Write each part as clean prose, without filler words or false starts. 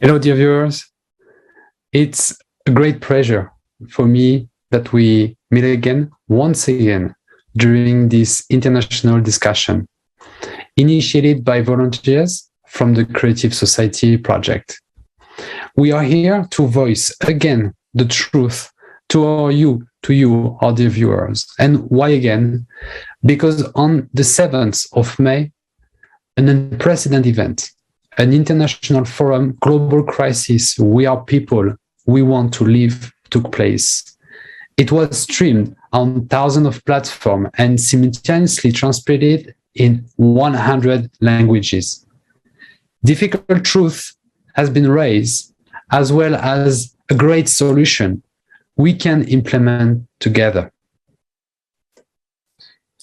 Hello, dear viewers. It's a great pleasure for me that we meet again, once again, during this international discussion, initiated by volunteers from the Creative Society project. We are here to voice again the truth to you, our dear viewers. And why again? Because on the 7th of May, an unprecedented event, an international forum, Global Crisis, We Are People, We Want to Live, took place. It was streamed on thousands of platforms and simultaneously translated in 100 languages. Difficult truth has been raised, as well as a great solution we can implement together.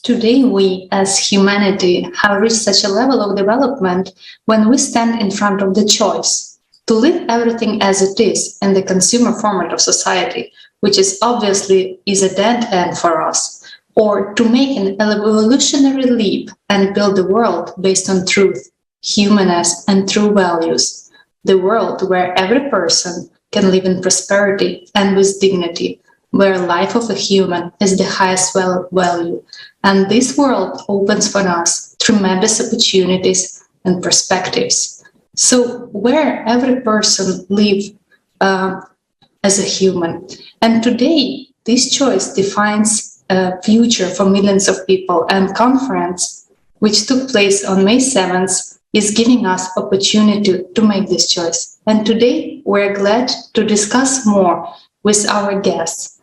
Today, we as humanity have reached such a level of development when we stand in front of the choice to leave everything as it is in the consumer format of society, which is obviously a dead end for us, or to make an evolutionary leap and build a world based on truth, humanness, and true values, the world where every person can live in prosperity and with dignity, where life of a human is the highest value. And this world opens for us tremendous opportunities and perspectives. So where every person lives as a human. And today, this choice defines a future for millions of people, and conference, which took place on May 7th, is giving us opportunity to make this choice. And today, we're glad to discuss more with our guests.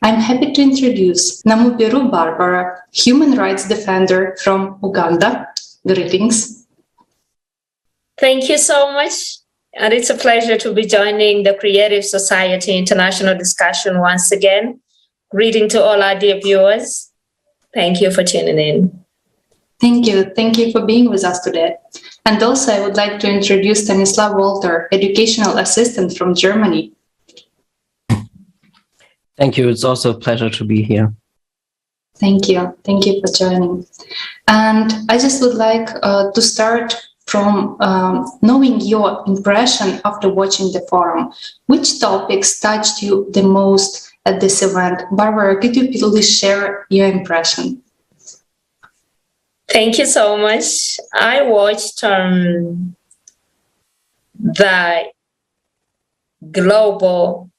I'm happy to introduce Namubiru Barbara, human rights defender from Uganda. Greetings. Thank you so much. And it's a pleasure to be joining the Creative Society International discussion once again. Greeting to all our dear viewers. Thank you for tuning in. Thank you. Thank you for being with us today. And also, I would like to introduce Stanislav Walter, educational assistant from Germany. Thank you. It's also a pleasure to be here. Thank you. Thank you for joining. And I just would like to start from knowing your impression after watching the forum. Which topics touched you the most at this event? Barbara, could you please share your impression? Thank you so much. I watched the Global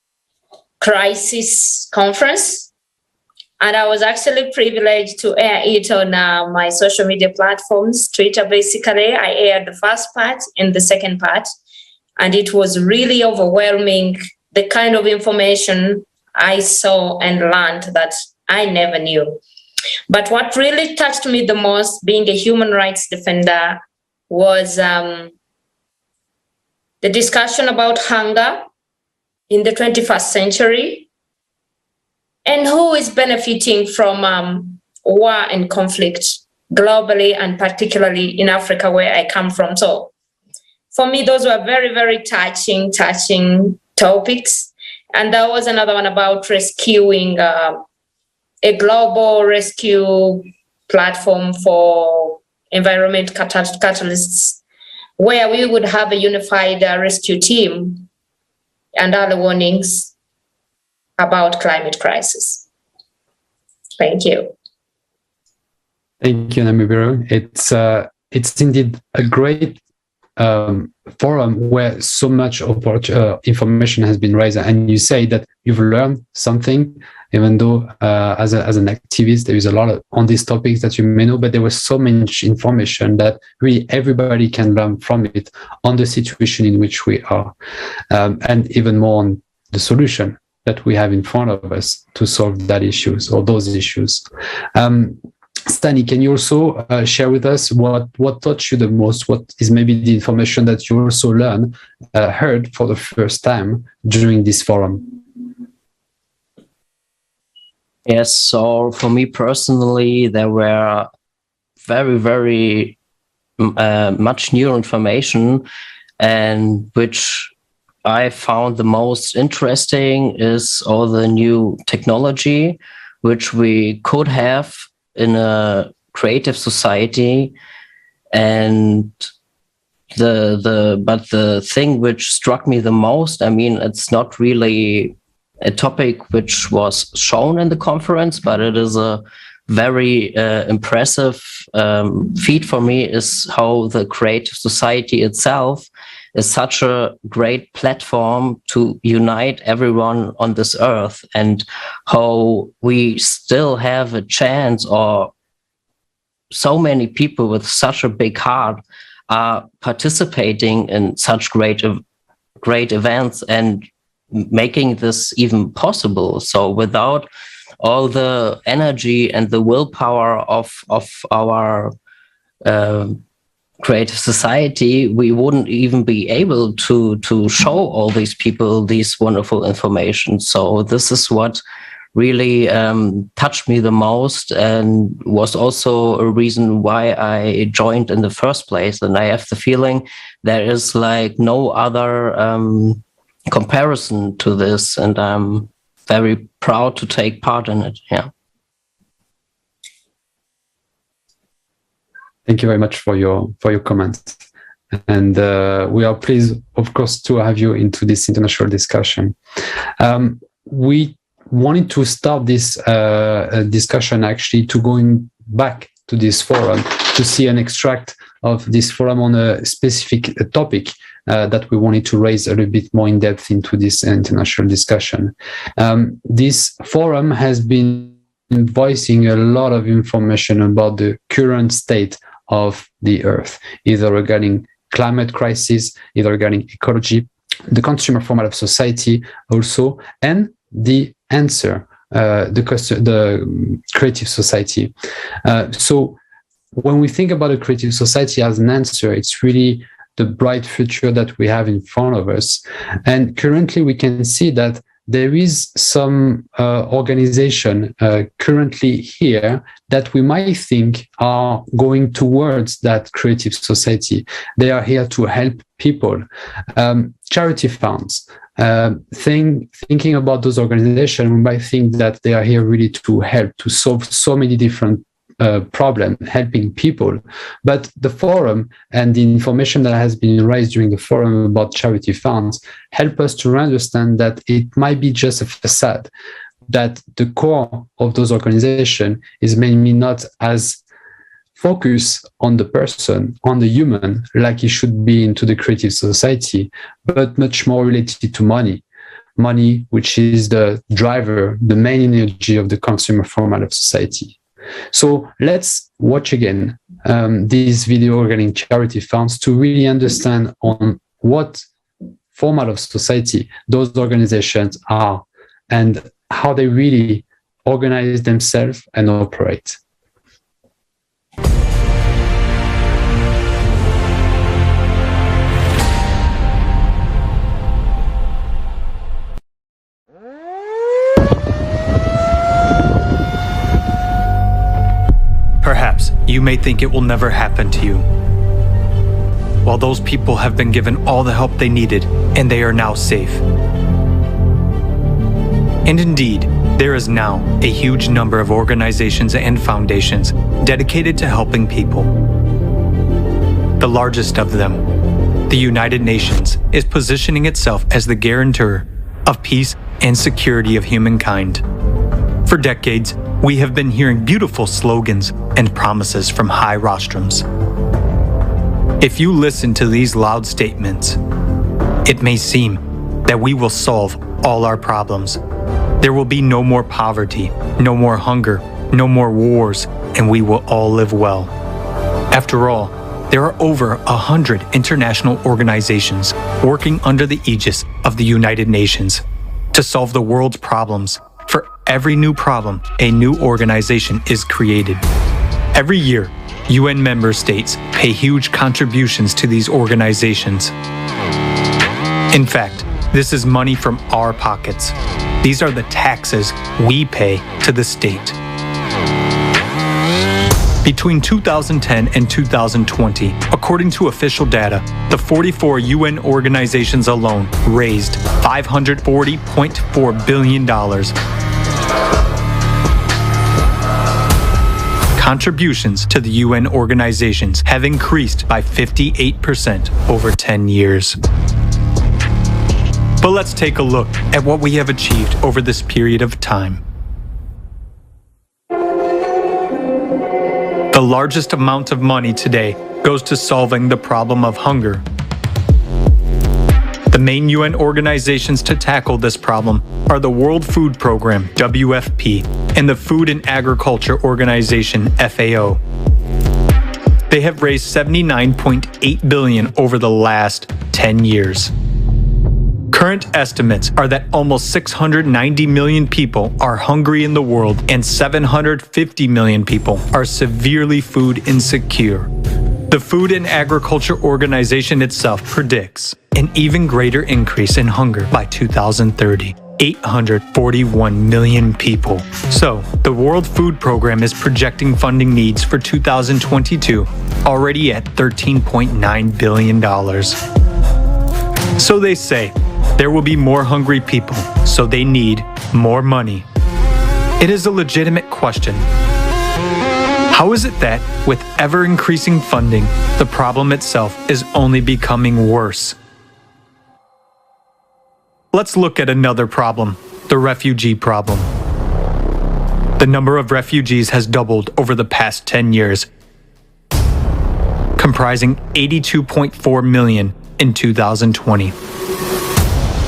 Crisis Conference, and I was actually privileged to air it on my social media platforms. Twitter, basically, I aired the first part and the second part, and it was really overwhelming, the kind of information I saw and learned that I never knew. But what really touched me the most, being a human rights defender, was the discussion about hunger in the 21st century, and who is benefiting from war and conflict globally, and particularly in Africa, where I come from. So for me, those were very, very touching topics. And there was another one about rescuing a global rescue platform for environment catalysts, where we would have a unified rescue team and other warnings about climate crisis. Thank you. Thank you, Namubiru. It's indeed a great forum where so much information has been raised, and you say that you've learned something, even though as an activist there is a lot on these topics that you may know, but there was so much information that really everybody can learn from it on the situation in which we are, and even more on the solution that we have in front of us to solve that issues or those issues. Stani, can you also share with us what touched you the most? What is maybe the information that you also heard for the first time during this forum? Yes, so for me personally, there were very, very much new information, and which I found the most interesting is all the new technology which we could have in a creative society, and the thing which struck me the most, I mean, it's not really a topic which was shown in the conference, but it is a very impressive feat for me, is how the creative society itself is such a great platform to unite everyone on this earth, and how we still have a chance, or so many people with such a big heart are participating in such great events and making this even possible. So without all the energy and the willpower of our creative society, we wouldn't even be able to show all these people these wonderful information. So this is what really touched me the most, and was also a reason why I joined in the first place. And I have the feeling there is like no other comparison to this, and I'm very proud to take part in it. Yeah. Thank you very much for your comments, and we are pleased, of course, to have you into this international discussion. We wanted to start this discussion actually to going back to this forum to see an extract of this forum on a specific topic that we wanted to raise a little bit more in depth into this international discussion. This forum has been voicing a lot of information about the current state of the Earth, either regarding climate crisis, either regarding ecology, the consumer format of society also, and the answer, the creative society. So when we think about a creative society as an answer, it's really the bright future that we have in front of us. And currently we can see that there is some organization currently here that we might think are going towards that creative society. They are here to help people. Charity funds. Thinking about those organizations, we might think that they are here really to help, to solve so many different problems, helping people. But the forum and the information that has been raised during the forum about charity funds help us to understand that it might be just a facade, that the core of those organizations is maybe not as focused on the person, on the human, like it should be into the creative society, but much more related to money, which is the driver, the main energy of the consumer format of society. So let's watch again this video regarding charity funds to really understand on what format of society those organizations are and how they really organize themselves and operate. Perhaps you may think it will never happen to you. While those people have been given all the help they needed and they are now safe. And indeed, there is now a huge number of organizations and foundations dedicated to helping people. The largest of them, the United Nations, is positioning itself as the guarantor of peace and security of humankind. For decades, we have been hearing beautiful slogans and promises from high rostrums. If you listen to these loud statements, it may seem that we will solve all our problems. There will be no more poverty, no more hunger, no more wars, and we will all live well. After all, there are over 100 international organizations working under the aegis of the United Nations to solve the world's problems. For every new problem, a new organization is created. Every year, UN member states pay huge contributions to these organizations. In fact, this is money from our pockets. These are the taxes we pay to the state. Between 2010 and 2020, according to official data, the 44 UN organizations alone raised $540.4 billion. contributions to the UN organizations have increased by 58% over 10 years. But let's take a look at what we have achieved over this period of time. The largest amount of money today goes to solving the problem of hunger. The main UN organizations to tackle this problem are the World Food Programme, WFP, and the Food and Agriculture Organization, FAO. They have raised $79.8 billion over the last 10 years. Current estimates are that almost 690 million people are hungry in the world and 750 million people are severely food insecure. The Food and Agriculture Organization itself predicts an even greater increase in hunger by 2030. 841 million people. So, the World Food Programme is projecting funding needs for 2022 already at $13.9 billion. So they say, there will be more hungry people, so they need more money. It is a legitimate question. How is it that, with ever-increasing funding, the problem itself is only becoming worse? Let's look at another problem, the refugee problem. The number of refugees has doubled over the past 10 years, comprising 82.4 million in 2020.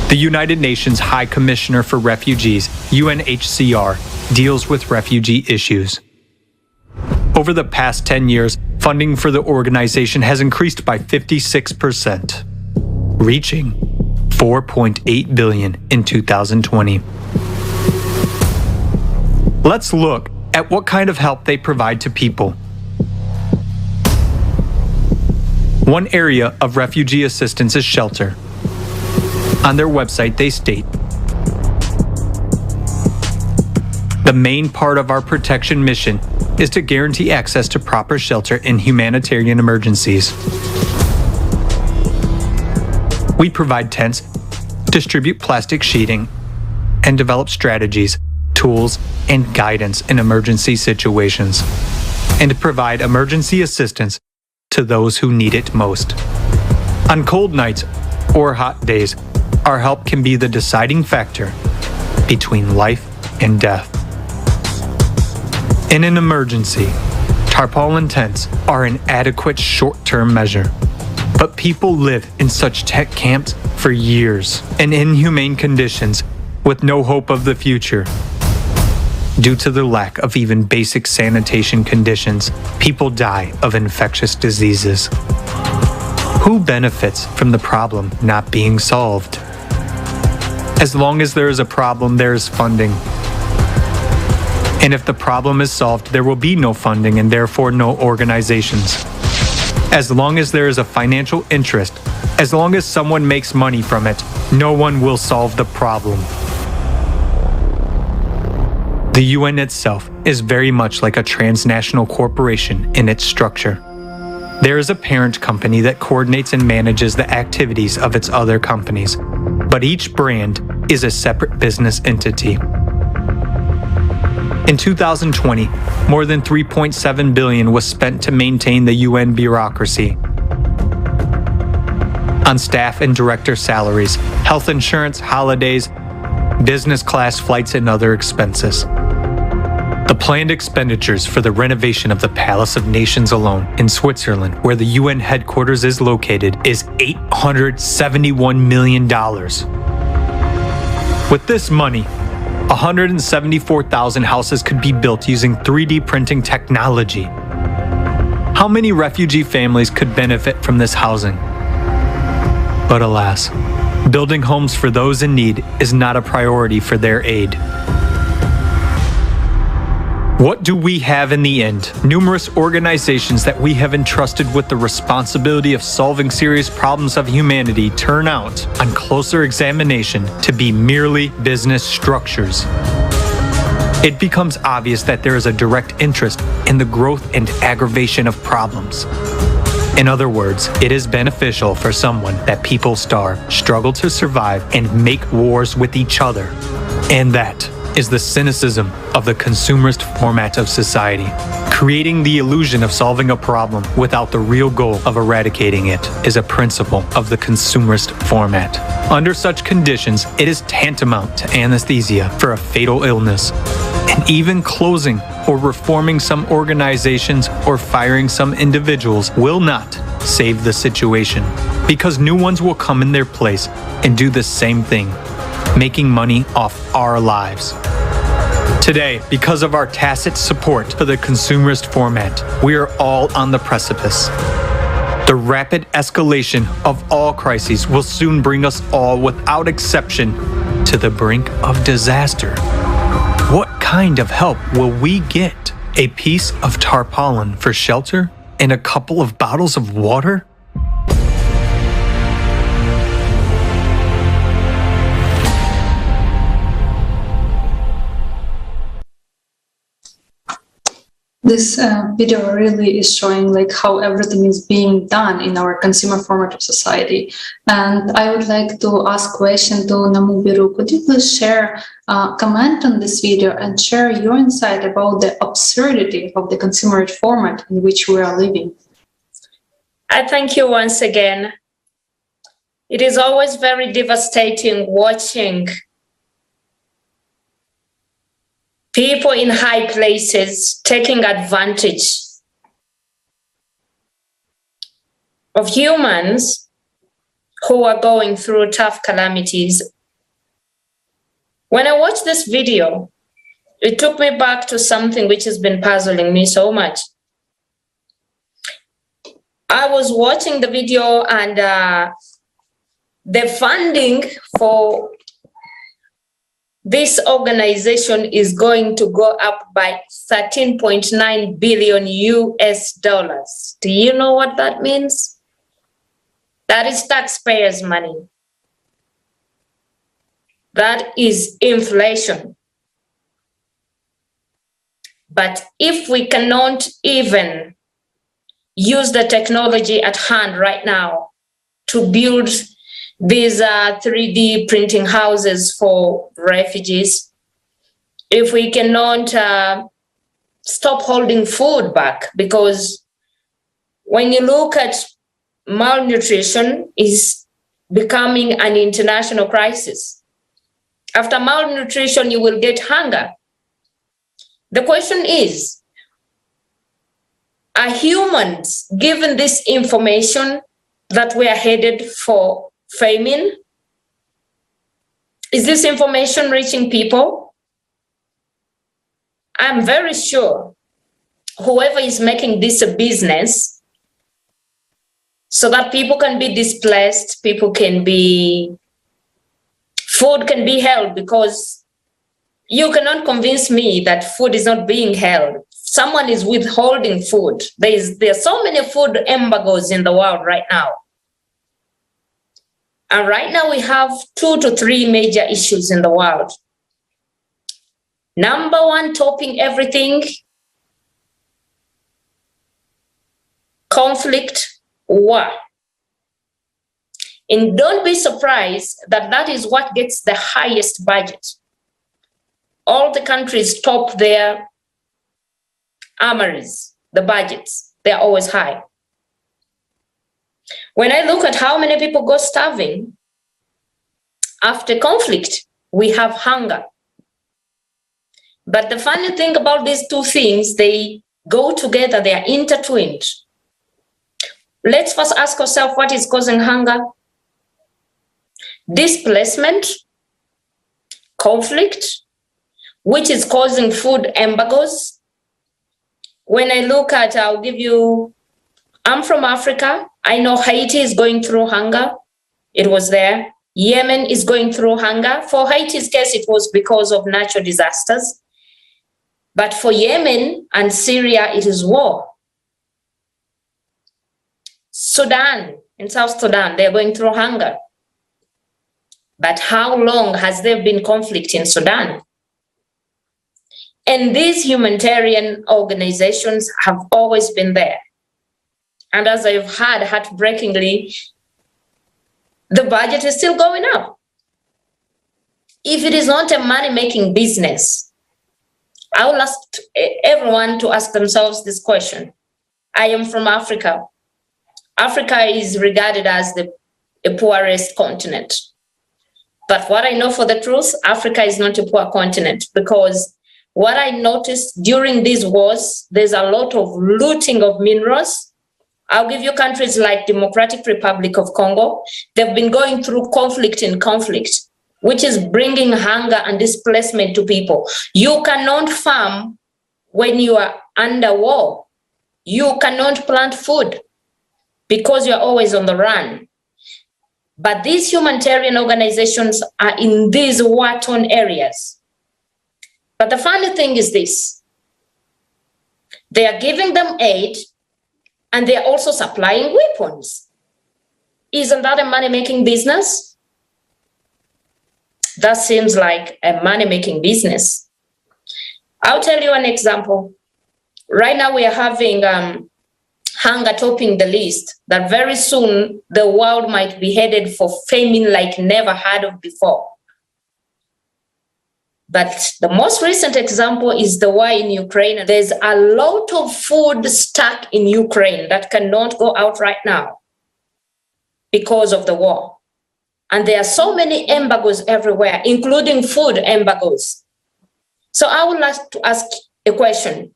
The United Nations High Commissioner for Refugees, UNHCR, deals with refugee issues. Over the past 10 years, funding for the organization has increased by 56%, reaching $4.8 billion in 2020. Let's look at what kind of help they provide to people. One area of refugee assistance is shelter. On their website, they state, "The main part of our protection mission is to guarantee access to proper shelter in humanitarian emergencies. We provide tents, distribute plastic sheeting, and develop strategies, tools, and guidance in emergency situations, and provide emergency assistance to those who need it most. On cold nights or hot days, our help can be the deciding factor between life and death. In an emergency, tarpaulin tents are an adequate short-term measure. But people live in such tent camps for years in inhumane conditions with no hope of the future. Due to the lack of even basic sanitation conditions, people die of infectious diseases. Who benefits from the problem not being solved? As long as there is a problem, there is funding. And if the problem is solved, there will be no funding and therefore no organizations. As long as there is a financial interest, as long as someone makes money from it, no one will solve the problem. The UN itself is very much like a transnational corporation in its structure. There is a parent company that coordinates and manages the activities of its other companies, but each brand is a separate business entity. In 2020, more than $3.7 billion was spent to maintain the UN bureaucracy on staff and director salaries, health insurance, holidays, business class flights, and other expenses. The planned expenditures for the renovation of the Palace of Nations alone in Switzerland, where the UN headquarters is located, is $871 million. With this money, 174,000 houses could be built using 3D printing technology. How many refugee families could benefit from this housing? But alas, building homes for those in need is not a priority for their aid. What do we have in the end? Numerous organizations that we have entrusted with the responsibility of solving serious problems of humanity turn out, on closer examination, to be merely business structures. It becomes obvious that there is a direct interest in the growth and aggravation of problems. In other words, it is beneficial for someone that people starve, struggle to survive, and make wars with each other. And that is the cynicism of the consumerist format of society. Creating the illusion of solving a problem without the real goal of eradicating it is a principle of the consumerist format. Under such conditions, it is tantamount to anesthesia for a fatal illness. And even closing or reforming some organizations or firing some individuals will not save the situation, because new ones will come in their place and do the same thing, making money off our lives. Today, because of our tacit support for the consumerist format, we are all on the precipice. The rapid escalation of all crises will soon bring us all, without exception, to the brink of disaster. What kind of help will we get? A piece of tarpaulin for shelter and a couple of bottles of water? This video really is showing like how everything is being done in our consumer format of society. And I would like to ask a question to Namubiru. Could you please share, comment on this video and share your insight about the absurdity of the consumer format in which we are living? I thank you once again. It is always very devastating watching people in high places taking advantage of humans who are going through tough calamities. When I watched this video, it took me back to something which has been puzzling me so much. I was watching the video and the funding for this organization is going to go up by 13.9 billion US dollars. Do you know what that means? That is taxpayers' money. That is inflation. But if we cannot even use the technology at hand right now to build these 3D printing houses for refugees, if we cannot stop holding food back, because when you look at malnutrition is becoming an international crisis. After malnutrition, you will get hunger. The question is, are humans given this information that we are headed for famine? Is this information reaching people? I'm very sure whoever is making this a business so that people can be displaced, food can be held, because you cannot convince me that food is not being held. Someone is withholding food. There are so many food embargoes in the world right now. And right now we have 2 to 3 major issues in the world. Number one, topping everything, conflict, war. And don't be surprised that that is what gets the highest budget. All the countries top their armories, the budgets, they're always high. When I look at how many people go starving, after conflict, we have hunger. But the funny thing about these two things, they go together, they are intertwined. Let's first ask ourselves, what is causing hunger? Displacement, conflict, which is causing food embargoes. When I look at, I'm from Africa. I know Haiti is going through hunger. It was there. Yemen is going through hunger. For Haiti's case, it was because of natural disasters. But for Yemen and Syria, it is war. Sudan, in South Sudan, they're going through hunger. But how long has there been conflict in Sudan? And these humanitarian organizations have always been there. And as I've heard, heartbreakingly, the budget is still going up. if it is not a money-making business, I will ask everyone to ask themselves this question. I am from Africa. Africa is regarded as the poorest continent. But what I know for the truth, Africa is not a poor continent, because what I noticed during these wars, there's a lot of looting of minerals. I'll give you countries like Democratic Republic of Congo. They've been going through conflict in conflict, which is bringing hunger and displacement to people. You cannot farm when you are under war. You cannot plant food because you're always on the run. But these humanitarian organizations are in these war-torn areas. But the funny thing is this: they are giving them aid and they are also supplying weapons. Isn't that a money-making business? That seems like a money-making business. I'll tell you an example. Right now we are having hunger topping the list, that very soon the world might be headed for famine like never heard of before. But the most recent example is the war in Ukraine. There's a lot of food stuck in Ukraine that cannot go out right now because of the war. And there are so many embargoes everywhere, including food embargoes. So I would like to ask a question.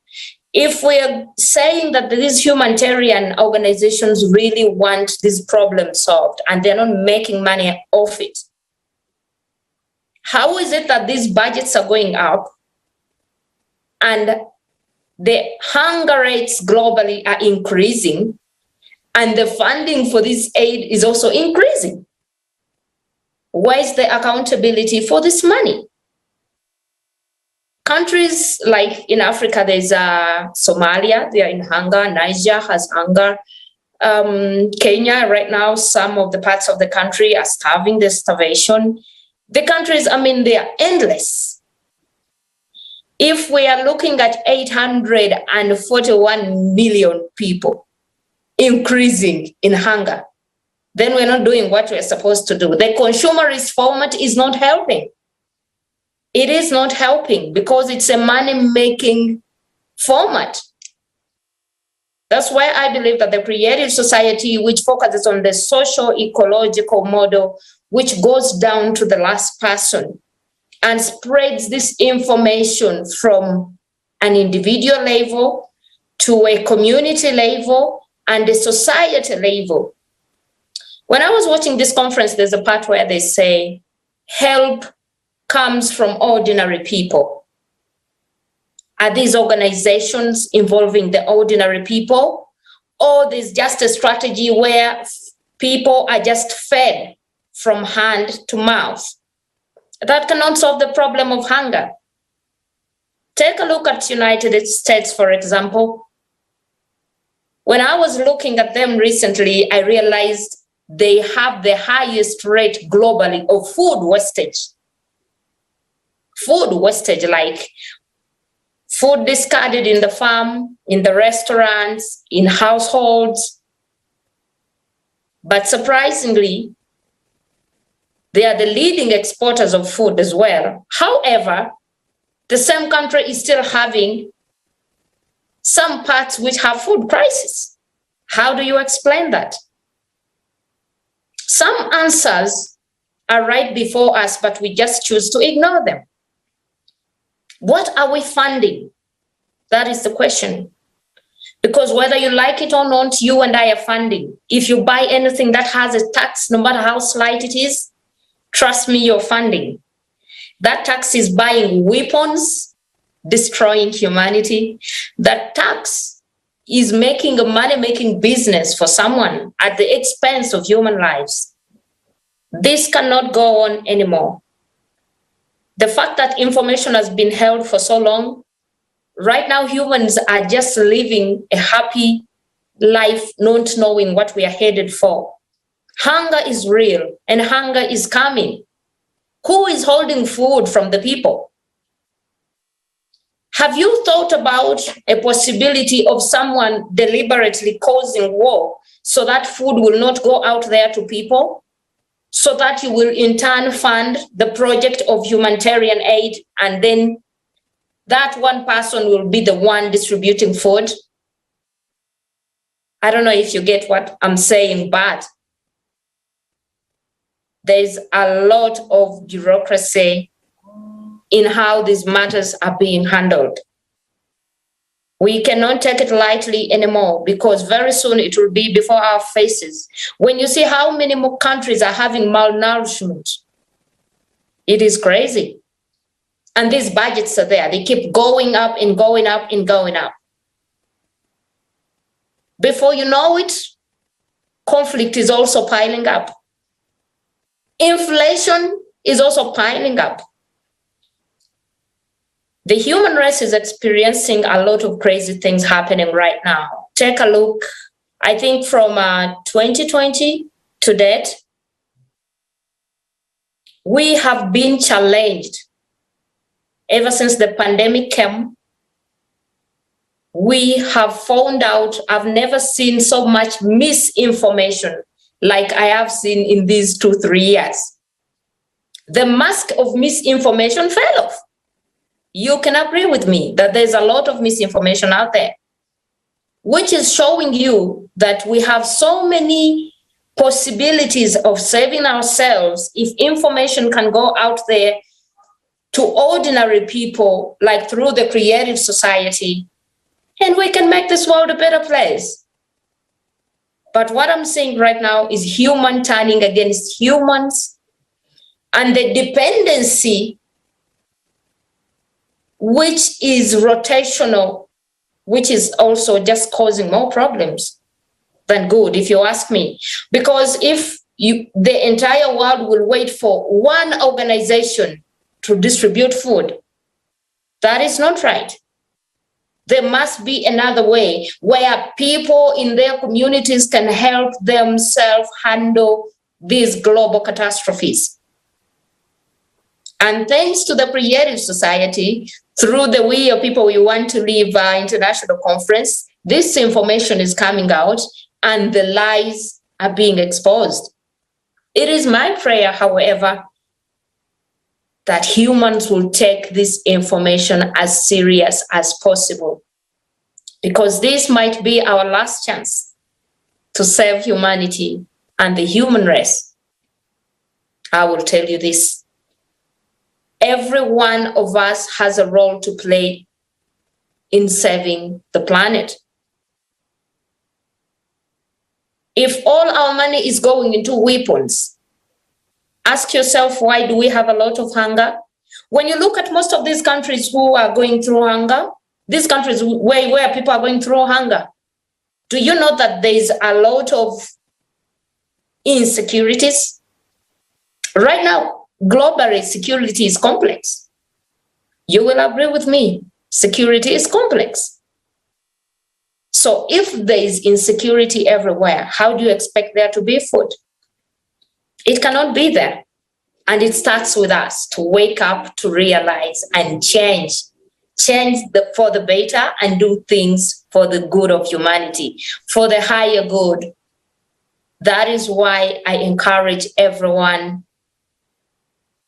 If we're saying that these humanitarian organizations really want this problem solved and they're not making money off it, how is it that these budgets are going up and the hunger rates globally are increasing and the funding for this aid is also increasing? Where is the accountability for this money? Countries like in Africa, there's Somalia, they are in hunger. Niger has hunger. Kenya, right now, some of the parts of the country are starving, there's starvation. The countries, they are endless. If we are looking at 841 million people increasing in hunger, then we're not doing what we're supposed to do. The consumerist format is not helping. It is not helping because it's a money-making format. That's why I believe that the creative society, which focuses on the socio-ecological model, which goes down to the last person and spreads this information from an individual level to a community level and a society level. When I was watching this conference, there's a part where they say, help comes from ordinary people. Are these organizations involving the ordinary people? Or there's just a strategy where people are just fed from hand to mouth? That cannot solve the problem of hunger. Take a look at the United States, for example. When I was looking at them recently, I realized they have the highest rate globally of food wastage. Food wastage, like food discarded in the farm, in the restaurants, in households. But surprisingly, they are the leading exporters of food as well. However, the same country is still having some parts which have food crisis. How do you explain that? Some answers are right before us, but we just choose to ignore them. What are we funding? That is the question. Because whether you like it or not, you and I are funding. If you buy anything that has a tax, no matter how slight it is, trust me, you're funding. That tax is buying weapons, destroying humanity. That tax is making a money-making business for someone at the expense of human lives. This cannot go on anymore. The fact that information has been held for so long, right now humans are just living a happy life, not knowing what we are headed for. Hunger is real and hunger is coming. Who is holding food from the people? Have you thought about a possibility of someone deliberately causing war so that food will not go out there to people? so that you will in turn fund the project of humanitarian aid, and then that one person will be the one distributing food. I don't know if you get what I'm saying, but there's a lot of bureaucracy in how these matters are being handled. We cannot take it lightly anymore, because very soon it will be before our faces. When you see how many more countries are having malnourishment, it is crazy. And these budgets are there. They keep going up and going up and going up. Before you know it, conflict is also piling up. Inflation is also piling up. The human race is experiencing a lot of crazy things happening right now. Take a look, I think from 2020 to date, we have been challenged. Ever since the pandemic came, we have found out, I've never seen so much misinformation like I have seen in these 2-3 years. The mask of misinformation fell off. You can agree with me that there's a lot of misinformation out there, which is showing you that we have so many possibilities of saving ourselves if information can go out there to ordinary people, like through the creative society, and we can make this world a better place. But what I'm saying right now is human turning against humans, and the dependency, which is rotational, which is also just causing more problems than good, if you ask me. Because if the entire world will wait for one organization to distribute food, that is not right. There must be another way where people in their communities can help themselves handle these global catastrophes. And thanks to the creative society, through the We Are People We Want to Live international conference, this information is coming out and the lies are being exposed. It is my prayer, however, that humans will take this information as serious as possible, because this might be our last chance to save humanity and the human race. I will tell you this. Every one of us has a role to play in saving the planet. If all our money is going into weapons, ask yourself, why do we have a lot of hunger? When you look at most of these countries who are going through hunger, these countries where people are going through hunger, do you know that there is a lot of insecurities? Right now, globally, security is complex. You will agree with me, security is complex. So if there is insecurity everywhere, how do you expect there to be food? It cannot be there. And it starts with us to wake up, to realize and change for the better and do things for the good of humanity, for the higher good. That is why I encourage everyone,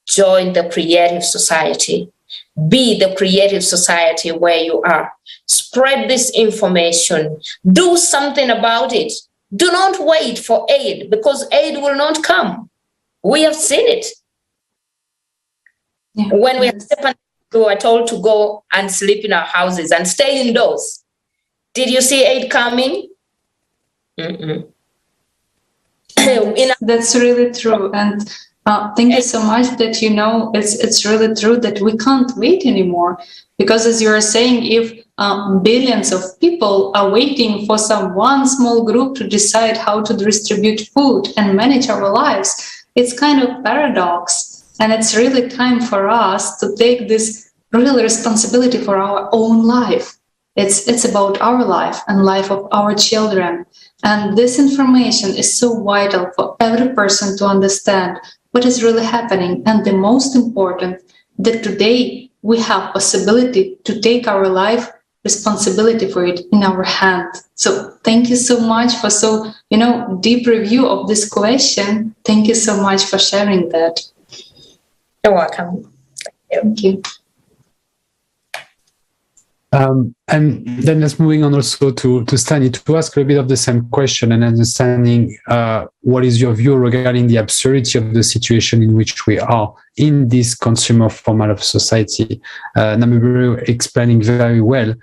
join the creative society. Be the creative society where you are. Spread this information. Do something about it. Do not wait for aid, because aid will not come. We have seen it. Yeah. When we were told to go and sleep in our houses and stay indoors, did you see aid coming? That's really true. And thank you so much that it's really true that we can't wait anymore, because as you are saying, if billions of people are waiting for one small group to decide how to distribute food and manage our lives, it's kind of paradox. And it's really time for us to take this real responsibility for our own life. It's about our life and life of our children. And this information is so vital for every person to understand what is really happening. And the most important, that today we have possibility to take our life responsibility for it in our hand. So thank you so much for so, deep review of this question. Thank you so much for sharing that. You're welcome. Thank you. And then let's moving on also to Stani, to ask a little bit of the same question and understanding what is your view regarding the absurdity of the situation in which we are in this consumer format of society. Namiburu explaining very well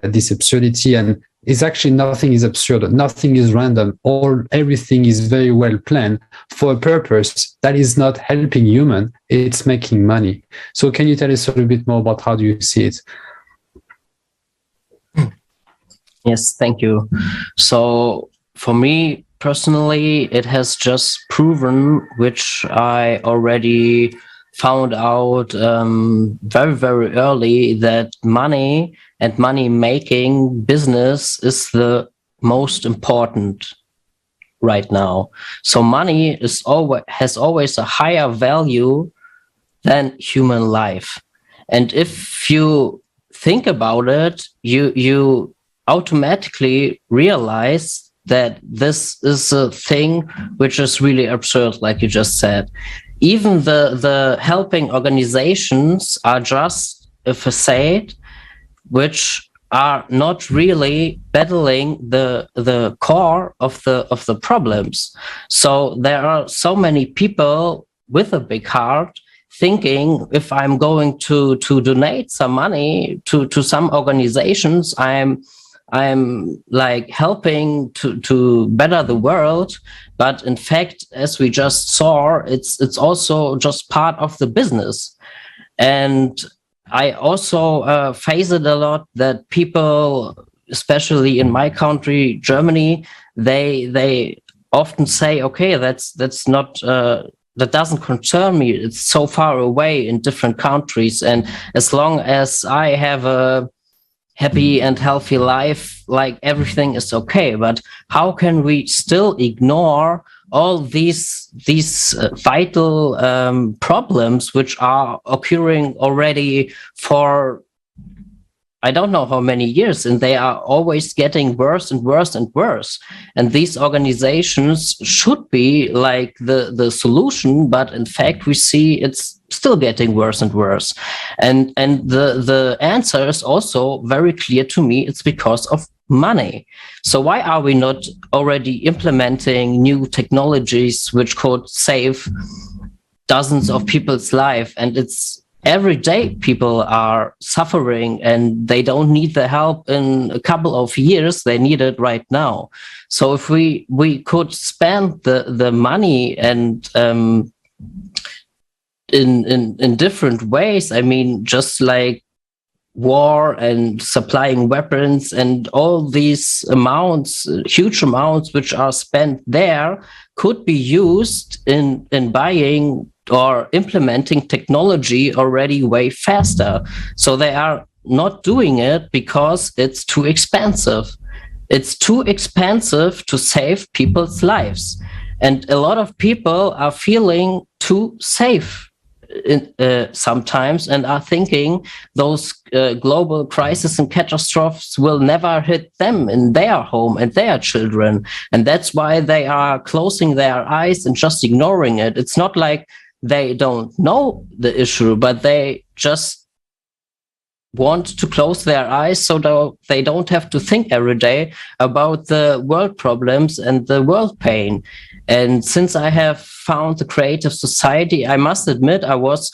this absurdity, and it's actually nothing is absurd, nothing is random, everything is very well planned for a purpose that is not helping human, it's making money. So can you tell us a little bit more about how do you see it? Yes, thank you. So for me personally, it has just proven, which I already found out very, very early, that money and money-making business is the most important right now. So money has always a higher value than human life. And if you think about it, you automatically realize that this is a thing which is really absurd, like you just said. Even the helping organizations are just a facade, which are not really battling the core of the problems. So there are so many people with a big heart thinking, if I'm going to donate some money to some organizations, I'm like helping to better the world. But in fact, as we just saw, it's also just part of the business. And I also face it a lot that people, especially in my country, Germany, they often say, okay, that's not that doesn't concern me. It's so far away in different countries, and as long as I have a happy and healthy life, like everything is okay. But how can we still ignore all these vital problems which are occurring already for I don't know how many years, and they are always getting worse and worse and worse. And these organizations should be like the solution, but in fact we see it's still getting worse and worse. And the answer is also very clear to me. It's because of money. So why are we not already implementing new technologies which could save dozens of people's life? And it's every day people are suffering, and they don't need the help in a couple of years. They need it right now. So if we could spend the money and in different ways, I mean, just like war and supplying weapons and all these amounts, huge amounts which are spent there, could be used in buying or implementing technology already way faster. So they are not doing it because it's too expensive. It's too expensive to save people's lives. And a lot of people are feeling too safe sometimes, and are thinking those global crises and catastrophes will never hit them in their home and their children. And that's why they are closing their eyes and just ignoring it. It's not like they don't know the issue, but they just want to close their eyes so that they don't have to think every day about the world problems and the world pain. And since I have found the creative society, I must admit I was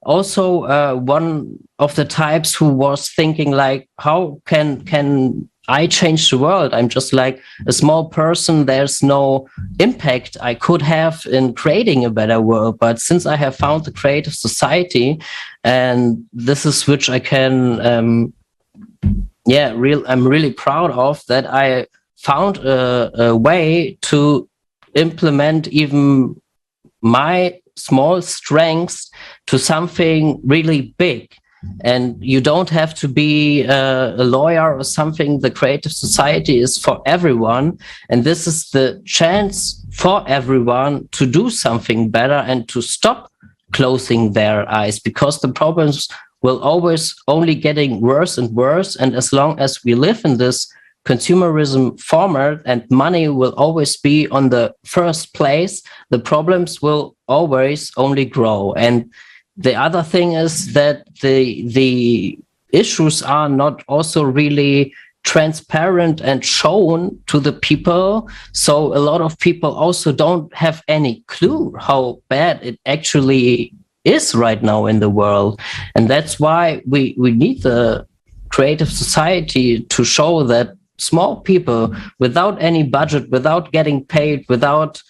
also one of the types who was thinking like, how can I change the world? I'm just like a small person. There's no impact I could have in creating a better world. But since I have found the creative society, and this is which I can, I'm really proud of, that I found a way to implement even my small strengths to something really big. And you don't have to be a lawyer or something. The creative society is for everyone. And this is the chance for everyone to do something better and to stop closing their eyes, because the problems will always only getting worse and worse. And as long as we live in this consumerism format and money will always be on the first place, the problems will always only grow. And the other thing is that the issues are not also really transparent and shown to the people. So a lot of people also don't have any clue how bad it actually is right now in the world. And that's why we need the creative society to show that small people, without any budget, without getting paid, without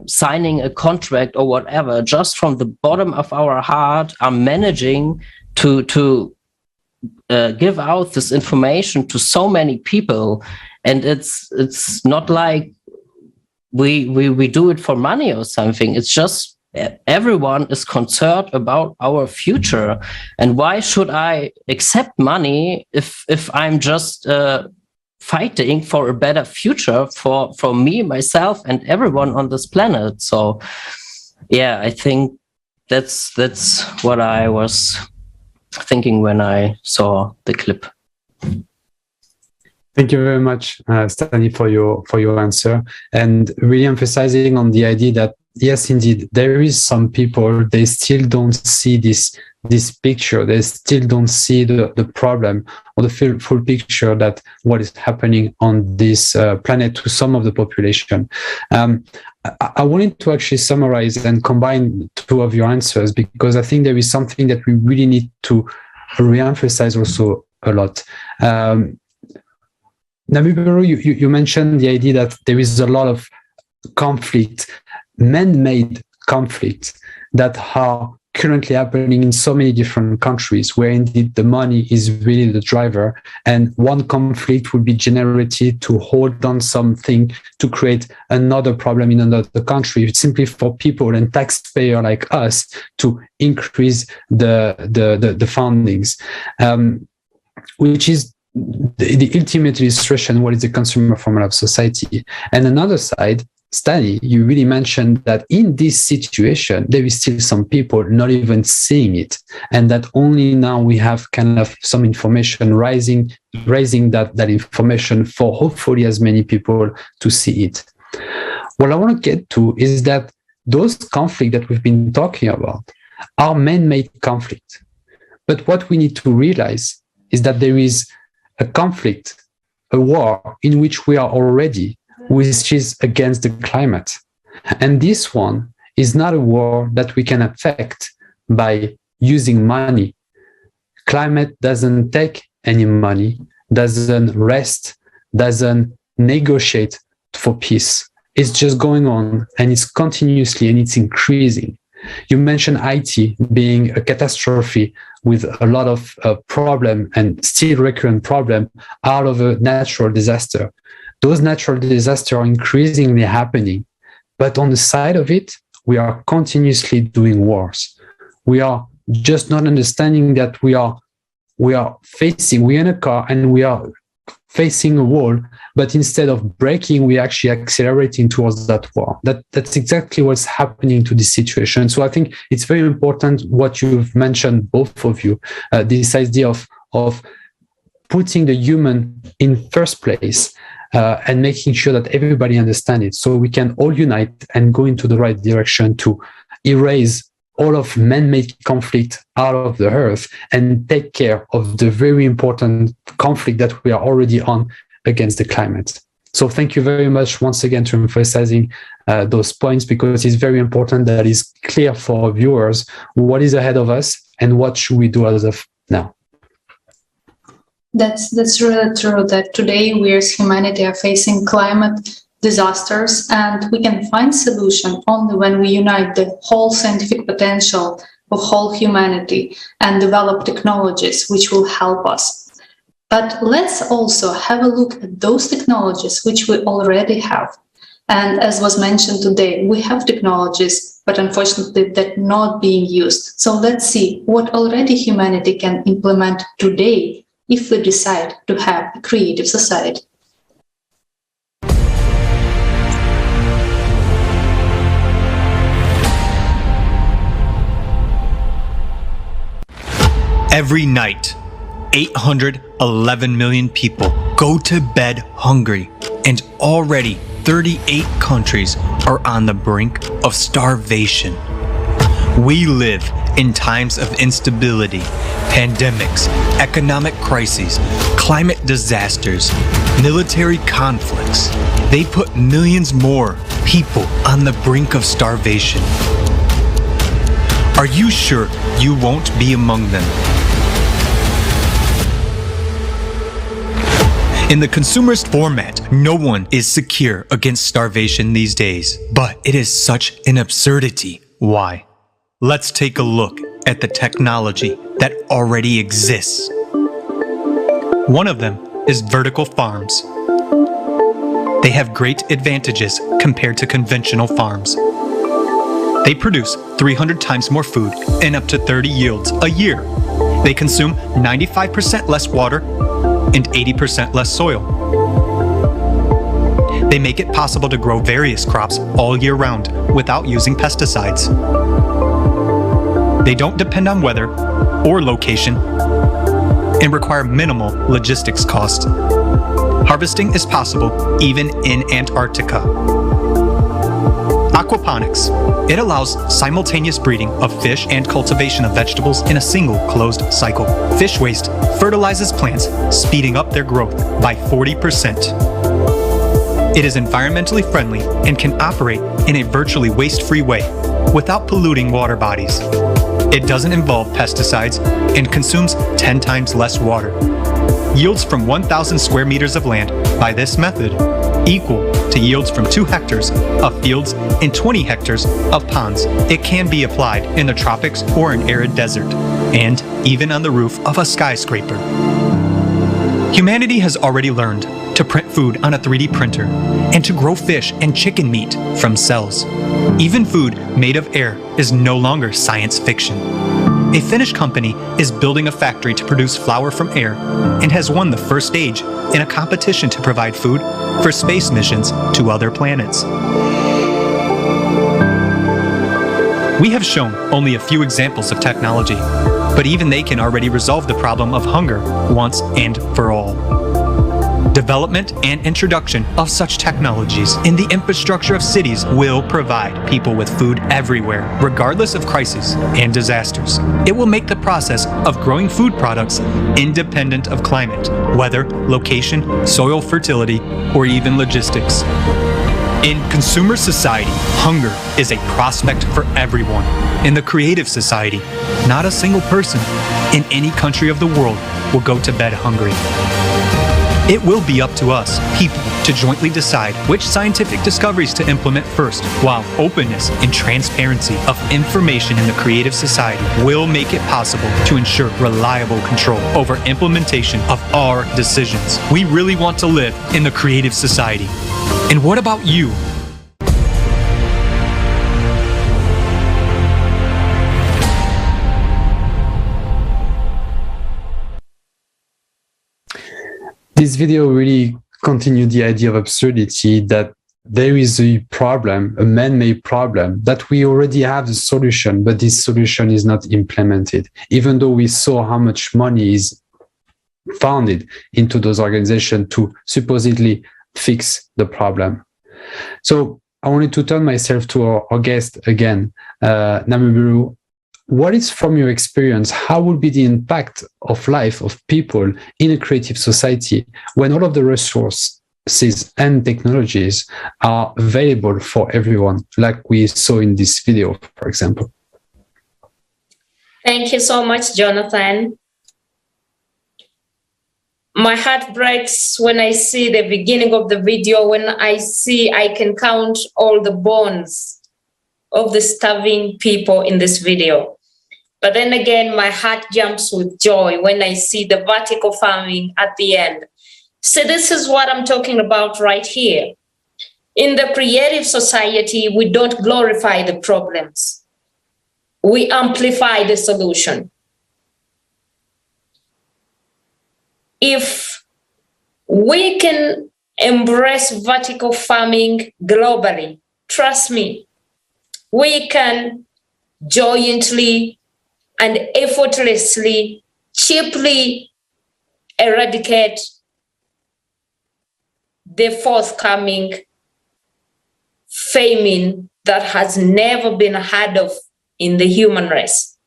signing a contract or whatever, just from the bottom of our heart are managing to give out this information to so many people. And it's not like we do it for money or something. It's just everyone is concerned about our future. And why should I accept money if I'm just fighting for a better future for me, myself, and everyone on this planet? So yeah, I think that's what I was thinking when I saw the clip. Thank you very much, Stanley, for your answer, and really emphasizing on the idea that yes, indeed, there is some people, they still don't see this picture. They still don't see the problem or the full picture that what is happening on this planet to some of the population. I wanted to actually summarize and combine two of your answers, because I think there is something that we really need to re-emphasize also a lot. Nabibaru, you mentioned the idea that there is a lot of conflict, man-made conflict, that are currently happening in so many different countries, where indeed the money is really the driver, and one conflict will be generated to hold on something to create another problem in another country, simply for people and taxpayer like us to increase the fundings, which is the ultimate illustration what is the consumer formula of society. And another side, Stanley, you really mentioned that in this situation, there is still some people not even seeing it, and that only now we have kind of some information raising that information for hopefully as many people to see it. What I want to get to is that those conflicts that we've been talking about are man-made conflict. But what we need to realize is that there is a conflict, a war in which we are already, which is against the climate. And this one is not a war that we can affect by using money. Climate doesn't take any money, doesn't rest, doesn't negotiate for peace. It's just going on, and it's continuously, and it's increasing. You mentioned Haiti being a catastrophe with a lot of problem and still recurrent problem out of a natural disaster. Those natural disasters are increasingly happening, but on the side of it, we are continuously doing wars. We are just not understanding that we're in a car and we are facing a wall, but instead of braking, we're actually accelerating towards that war. That's exactly what's happening to this situation. So I think it's very important what you've mentioned, both of you, this idea of putting the human in first place, and making sure that everybody understands it, so we can all unite and go into the right direction to erase all of man-made conflict out of the earth and take care of the very important conflict that we are already on against the climate. So thank you very much once again for emphasizing those points, because it's very important that it's clear for our viewers what is ahead of us and what should we do as of now. That's really true, that today we as humanity are facing climate disasters, and we can find solution only when we unite the whole scientific potential of whole humanity and develop technologies which will help us. But let's also have a look at those technologies which we already have. And as was mentioned today, we have technologies, but unfortunately they're not being used. So let's see what already humanity can implement today if we decide to have a creative society. Every night, 811 million people go to bed hungry, and already 38 countries are on the brink of starvation. We live in times of instability, pandemics, economic crises, climate disasters, military conflicts. They put millions more people on the brink of starvation. Are you sure you won't be among them? In the consumerist format, no one is secure against starvation these days. But it is such an absurdity. Why? Let's take a look at the technology that already exists. One of them is vertical farms. They have great advantages compared to conventional farms. They produce 300 times more food and up to 30 yields a year. They consume 95% less water and 80% less soil. They make it possible to grow various crops all year round without using pesticides. They don't depend on weather or location and require minimal logistics cost. Harvesting is possible even in Antarctica. Aquaponics. It allows simultaneous breeding of fish and cultivation of vegetables in a single closed cycle. Fish waste fertilizes plants, speeding up their growth by 40%. It is environmentally friendly and can operate in a virtually waste-free way without polluting water bodies. It doesn't involve pesticides and consumes 10 times less water. Yields from 1,000 square meters of land by this method equal to yields from 2 hectares of fields and 20 hectares of ponds. It can be applied in the tropics or an arid desert, and even on the roof of a skyscraper. Humanity has already learned to print food on a 3D printer and to grow fish and chicken meat from cells. Even food made of air is no longer science fiction. A Finnish company is building a factory to produce flour from air and has won the first stage in a competition to provide food for space missions to other planets. We have shown only a few examples of technology, but even they can already resolve the problem of hunger once and for all. Development and introduction of such technologies in the infrastructure of cities will provide people with food everywhere, regardless of crises and disasters. It will make the process of growing food products independent of climate, weather, location, soil fertility, or even logistics. In consumer society, hunger is a prospect for everyone. In the creative society, not a single person in any country of the world will go to bed hungry. It will be up to us, people, to jointly decide which scientific discoveries to implement first, while openness and transparency of information in the creative society will make it possible to ensure reliable control over implementation of our decisions. We really want to live in the creative society. And what about you? This video really continued the idea of absurdity, that there is a problem, a man-made problem, that we already have the solution, but this solution is not implemented, even though we saw how much money is founded into those organizations to supposedly fix the problem. So I wanted to turn myself to our guest again, Namiburu. What is, from your experience, how will be the impact of life of people in a creative society when all of the resources and technologies are available for everyone, like we saw in this video, for example? Thank you so much, Jonathan. My heart breaks when I see the beginning of the video, when I can count all the bones of the starving people in this video. But then again, my heart jumps with joy when I see the vertical farming at the end. So this is what I'm talking about right here. In the creative society, we don't glorify the problems. We amplify the solution. If we can embrace vertical farming globally, trust me, we can jointly and effortlessly cheaply eradicate the forthcoming famine that has never been heard of in the human race.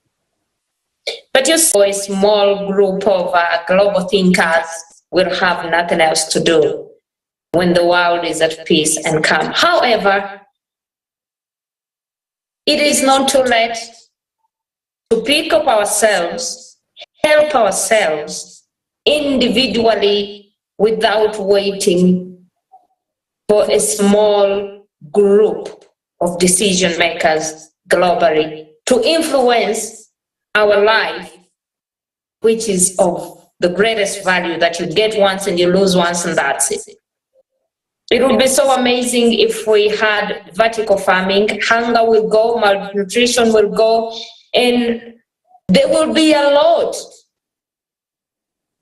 But you see, a small group of global thinkers will have nothing else to do when the world is at peace and calm. However, it is not too late to pick up ourselves, help ourselves individually without waiting for a small group of decision makers globally to influence our life, which is of the greatest value that you get once and you lose once and that's it. It would be so amazing if we had vertical farming. Hunger will go, malnutrition will go, and there will be a lot.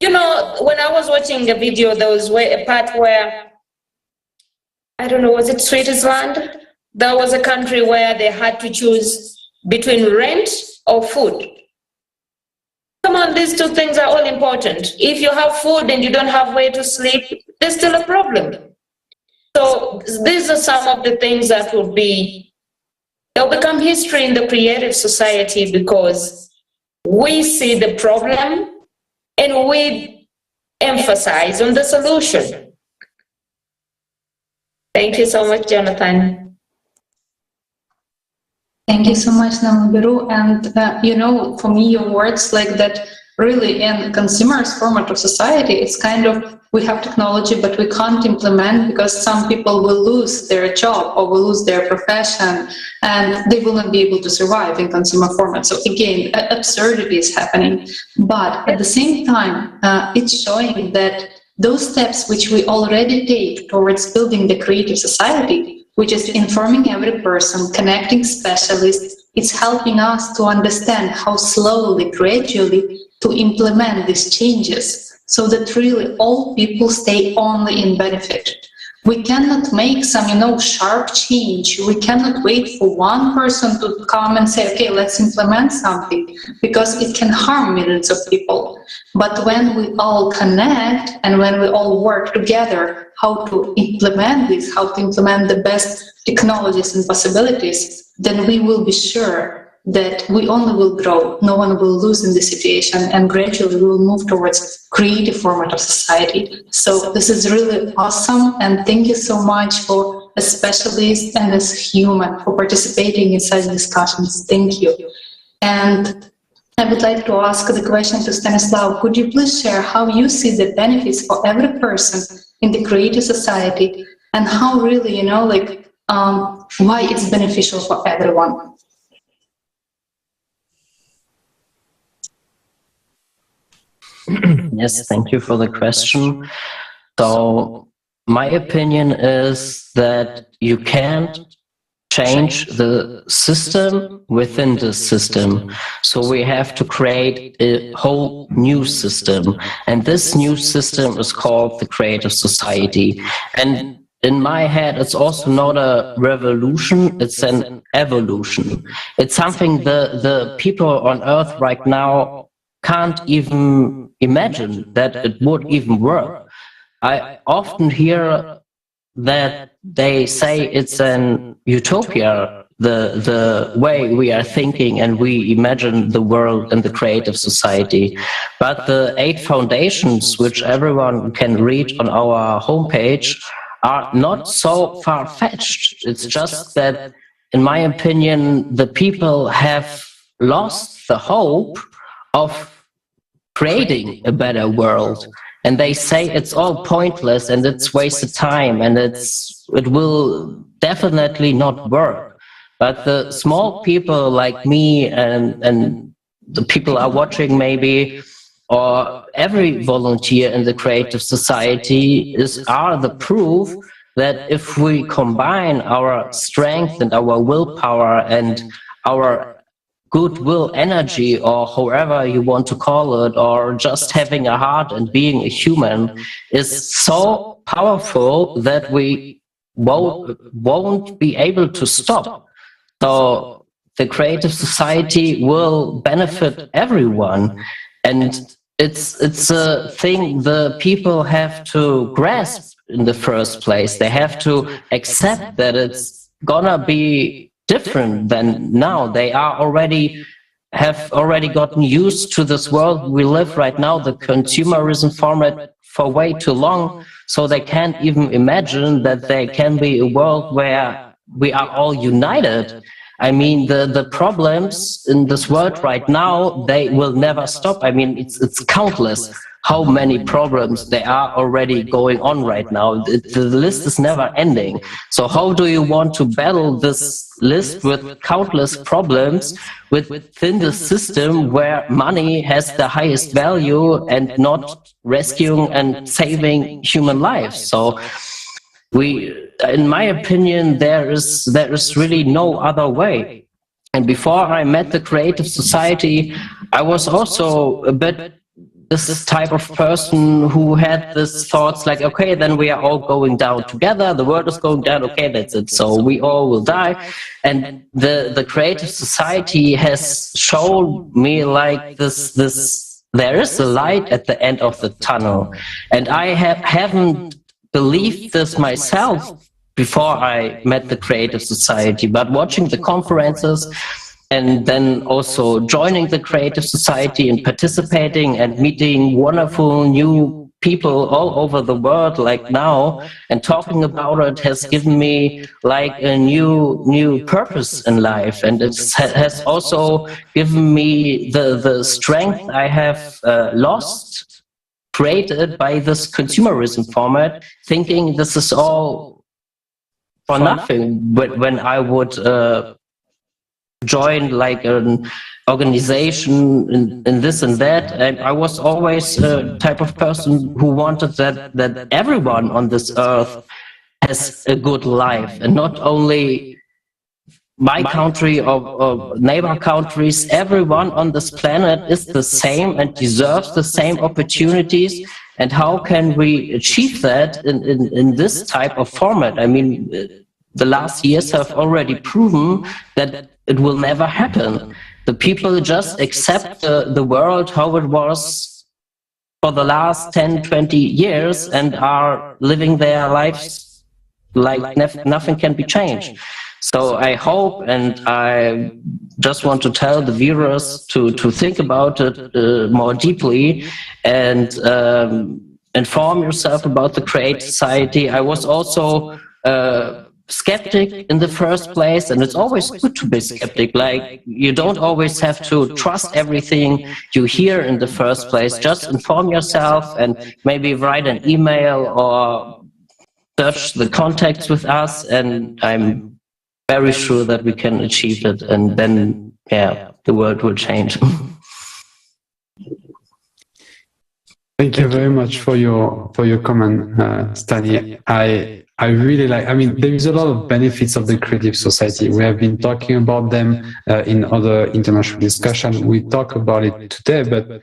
You know, when I was watching a video, there was a part where, I don't know, was it Switzerland? There was a country where they had to choose between rent or food. Come on, these two things are all important. If you have food and you don't have where to sleep, there's still a problem. So these are some of the things that will they'll become history in the creative society because we see the problem and we emphasize on the solution. Thank you so much, Jonathan. Thank you so much, Namabiru. And you know, for me, your words like that really in consumers format of society, it's kind of, we have technology, but we can't implement because some people will lose their job or will lose their profession and they will not be able to survive in consumer format. So again, absurdity is happening. But at the same time, it's showing that those steps which we already take towards building the creative society, which is informing every person, connecting specialists, it's helping us to understand how slowly, gradually to implement these changes so that really all people stay only in benefit. We cannot make some, sharp change. We cannot wait for one person to come and say, okay, let's implement something, because it can harm millions of people. But when we all connect and when we all work together, how to implement this, how to implement the best technologies and possibilities, then we will be sure that we only will grow, no one will lose in this situation, and gradually we will move towards creative format of society. So this is really awesome, and thank you so much for as specialist and as human for participating in such discussions. Thank you. And I would like to ask the question to Stanislav. Could you please share how you see the benefits for every person in the creative society and how really, why it's beneficial for everyone? Yes, thank you for the question. So my opinion is that you can't change the system within the system. So we have to create a whole new system. And this new system is called the creative society. And in my head, it's also not a revolution, it's an evolution. It's something the people on Earth right now can't even imagine that it would even work. I often hear that they say it's an utopia, the way we are thinking and we imagine the world and the creative society. But the 8 foundations, which everyone can read on our homepage, are not so far-fetched. It's just that, in my opinion, the people have lost the hope of creating a better world, and they say it's all pointless and it's wasted time and it will definitely not work. But the small people like me and the people are watching maybe, or every volunteer in the creative society are the proof that if we combine our strength and our willpower and our goodwill energy, or however you want to call it, or just having a heart and being a human, is so powerful that we won't be able to stop. So the creative society will benefit everyone. And it's a thing the people have to grasp in the first place. They have to accept that it's gonna be different than now. They have already gotten used to this world we live right now, the consumerism format, for way too long, so they can't even imagine that there can be a world where we are all united. I mean, the problems in this world right now, they will never stop. I mean, it's countless how many problems there are already going on right now. The list is never ending. So how do you want to battle this list with countless problems within the system where money has the highest value and not rescuing and saving human lives? So in my opinion, there is really no other way. And before I met the creative society, I was also a bit this type of person who had this thoughts like, okay, then we are all going down together, the world is going down, okay, that's it, so we all will die. And the creative society has shown me like this there is a light at the end of the tunnel. And I haven't believed this myself before I met the creative society, but watching the conferences and then also joining the creative society and participating and meeting wonderful new people all over the world like now, and talking about it has given me like a new purpose in life. And it has also given me the strength I have lost, created by this consumerism format, thinking this is all for nothing. But when I would join like an organization in this and that, and I was always a type of person who wanted that everyone on this earth has a good life, and not only my country or neighbor countries. Everyone on this planet is the same and deserves the same opportunities. And how can we achieve that in this type of format? I mean, the last years have already proven that it will never happen. The people just accept the world how it was for the last 10, 20 years and are living their lives like nothing can be changed. So I hope, and I just want to tell the viewers to think about it more deeply and inform yourself about the creative society. I was also skeptic in the first place, and it's always good to be skeptic. Like, you don't always have to trust everything you hear in the first place. Just inform yourself and maybe write an email or search the contacts with us, and I'm very sure that we can achieve it, and then the world will change. Thank you very much for your comment, Stanley. I really like, I mean, there is a lot of benefits of the creative society. We have been talking about them in other international discussion. We talk about it today, but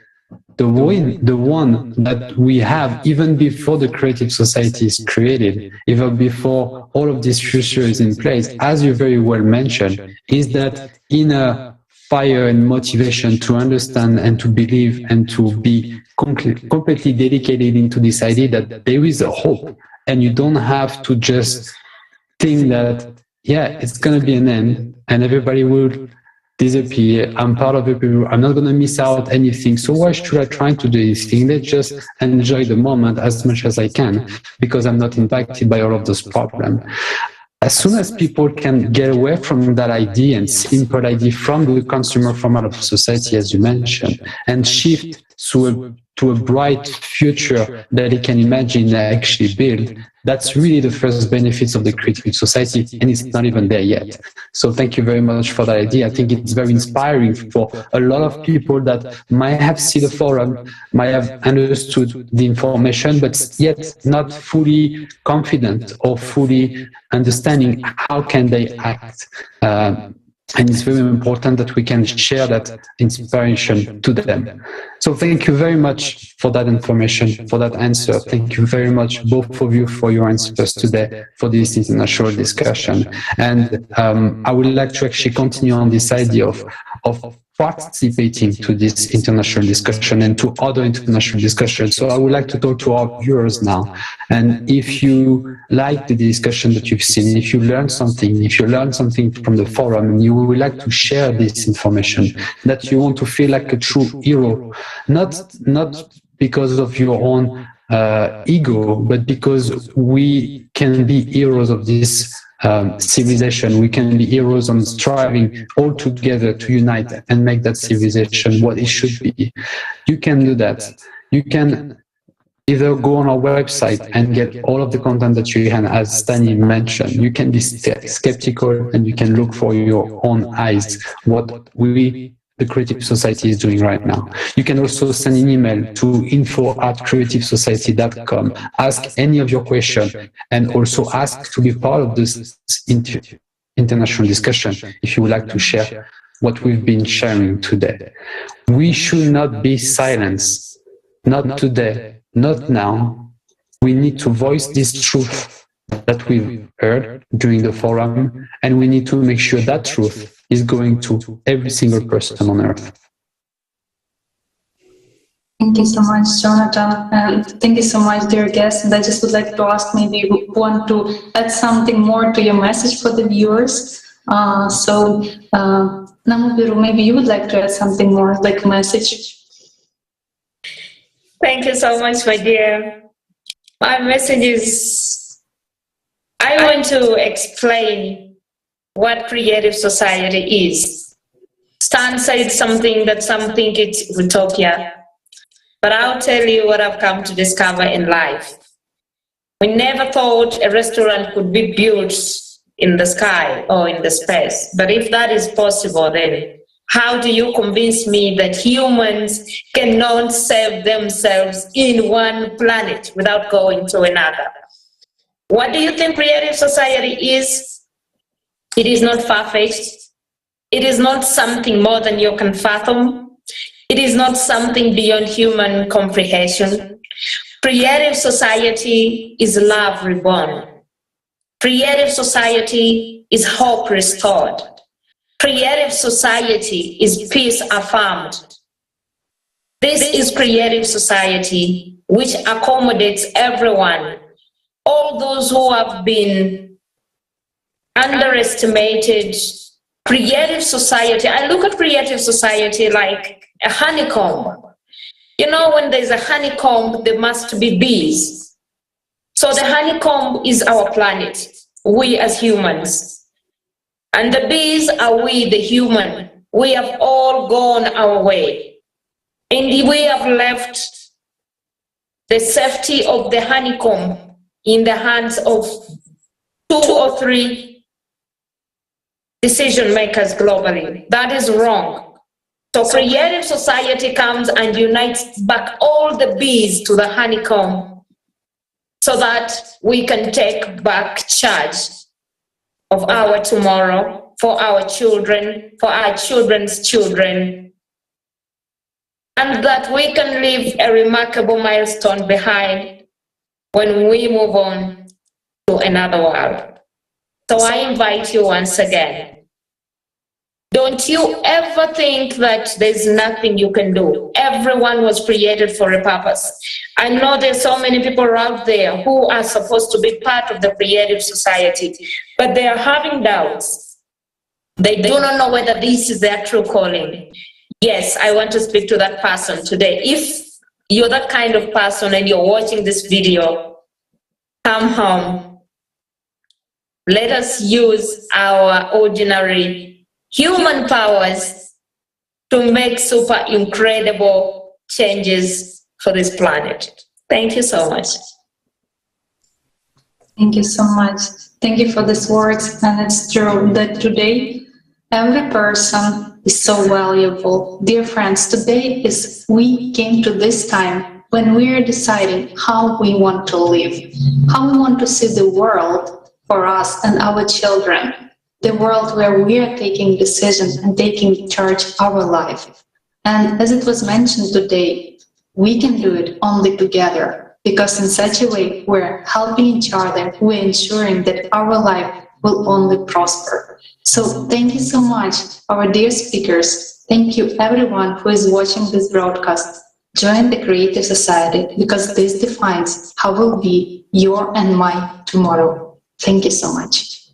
the one that we have even before the creative society is created, even before all of this future is in place, as you very well mentioned, is that inner fire and motivation to understand and to believe and to be completely dedicated into this idea that there is a hope. And you don't have to just think that, it's going to be an end and everybody will disappear. I'm part of it. I'm not going to miss out anything. So why should I try to do this thing? Let's just enjoy the moment as much as I can, because I'm not impacted by all of those problems. As soon as people can get away from that idea and simple idea from the consumer format of society, as you mentioned, and shift to a bright future that they can imagine and actually build, that's really the first benefits of the creative society, and it's not even there yet. So thank you very much for that idea. I think it's very inspiring for a lot of people that might have seen the forum, might have understood the information, but yet not fully confident or fully understanding how can they act. And it's very important that we can share that inspiration to them. So thank you very much for that information, for that answer. Thank you very much, both of you, for your answers today for this international discussion. And I would like to actually continue on this idea of participating to this international discussion and to other international discussions. So I would like to talk to our viewers now. And if you like the discussion that you've seen, if you learned something from the forum, and you would like to share this information, that you want to feel like a true hero, not because of your own ego, but because we can be heroes of this civilization. We can be heroes on striving all together to unite and make that civilization what it should be. You can do that. You can either go on our website and get all of the content that you can, as Stani mentioned. You can be skeptical and you can look for your own eyes what the Creative Society is doing right now. You can also send an email to info@creativesociety.com, ask any of your questions, and also ask to be part of this international discussion if you would like to share what we've been sharing today. We should not be silenced, not today, not now. We need to voice this truth that we've heard during the forum, and we need to make sure that truth is going to every single person on earth. Thank you so much, Jonathan, and thank you so much, dear guests. And I just would like to ask, maybe you want to add something more to your message for the viewers. Namubiru, maybe you would like to add something more, like a message. Thank you so much, my dear. My message is, I want to explain what creative society is. Stan said something that some think it's utopia, but I'll tell you what I've come to discover in life. We never thought a restaurant could be built in the sky or in the space, but if that is possible, then how do you convince me that humans cannot save themselves in one planet without going to another? What do you think creative society is? It is not far-fetched. It is not something more than you can fathom. It is not something beyond human comprehension. Creative society is love reborn. Creative society is hope restored. Creative society is peace affirmed. This is creative society which accommodates everyone, all those who have been underestimated. Creative society, I look at creative society like a honeycomb. You know, when there's a honeycomb, there must be bees. So the honeycomb is our planet, we as humans. And the bees are we, the human. We have all gone our way. And we have left the safety of the honeycomb in the hands of 2 or 3 decision makers globally. That is wrong. So creative society comes and unites back all the bees to the honeycomb so that we can take back charge of our tomorrow for our children, for our children's children, and that we can leave a remarkable milestone behind when we move on to another world. So I invite you once again, don't you ever think that there's nothing you can do. Everyone was created for a purpose. I know there's so many people out there who are supposed to be part of the creative society, but they are having doubts. They do not know whether this is their true calling. Yes, I want to speak to that person today. If you're that kind of person and you're watching this video, come home. Let us use our ordinary human powers to make super incredible changes for this planet. Thank you so much. Thank you so much. Thank you for these words. And it's true that today, every person is so valuable. Dear friends, today we came to this time when we are deciding how we want to live, how we want to see the world for us and our children, the world where we are taking decisions and taking charge of our life. And as it was mentioned today, we can do it only together, because in such a way we're helping each other, we're ensuring that our life will only prosper. So thank you so much, our dear speakers. Thank you everyone who is watching this broadcast. Join the creative society because this defines how will be your and my tomorrow. Thank you so much.